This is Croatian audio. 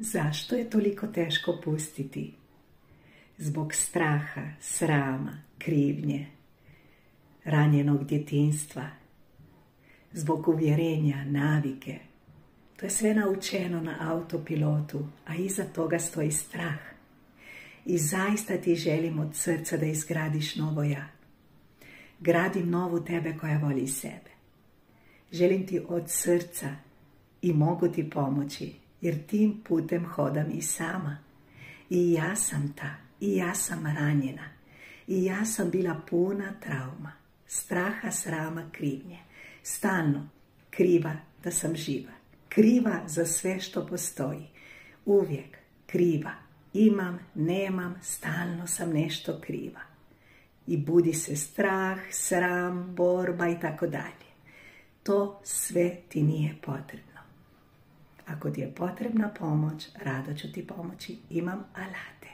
Zašto je toliko teško pustiti? Zbog straha, srama, krivnje, ranjenog djetinjstva, zbog uvjerenja, navike. To je sve naučeno na autopilotu, a iza toga stoji strah. I zaista ti želim od srca da izgradiš novo ja. Gradim novu tebe koja voli sebe. Želim ti od srca i mogu ti pomoći, jer tim putem hodam i sama. I ja sam ta, i ja sam ranjena, i ja sam bila puna trauma, straha, srama, krivnje. Stalno kriva da sam živa, kriva za sve što postoji, uvijek kriva. Imam, nemam, stalno sam nešto kriva. I budi se strah, sram, borba i tako dalje. To sve ti nije potrebno. Ako ti je potrebna pomoć, rado ću ti pomoći. Imam alate.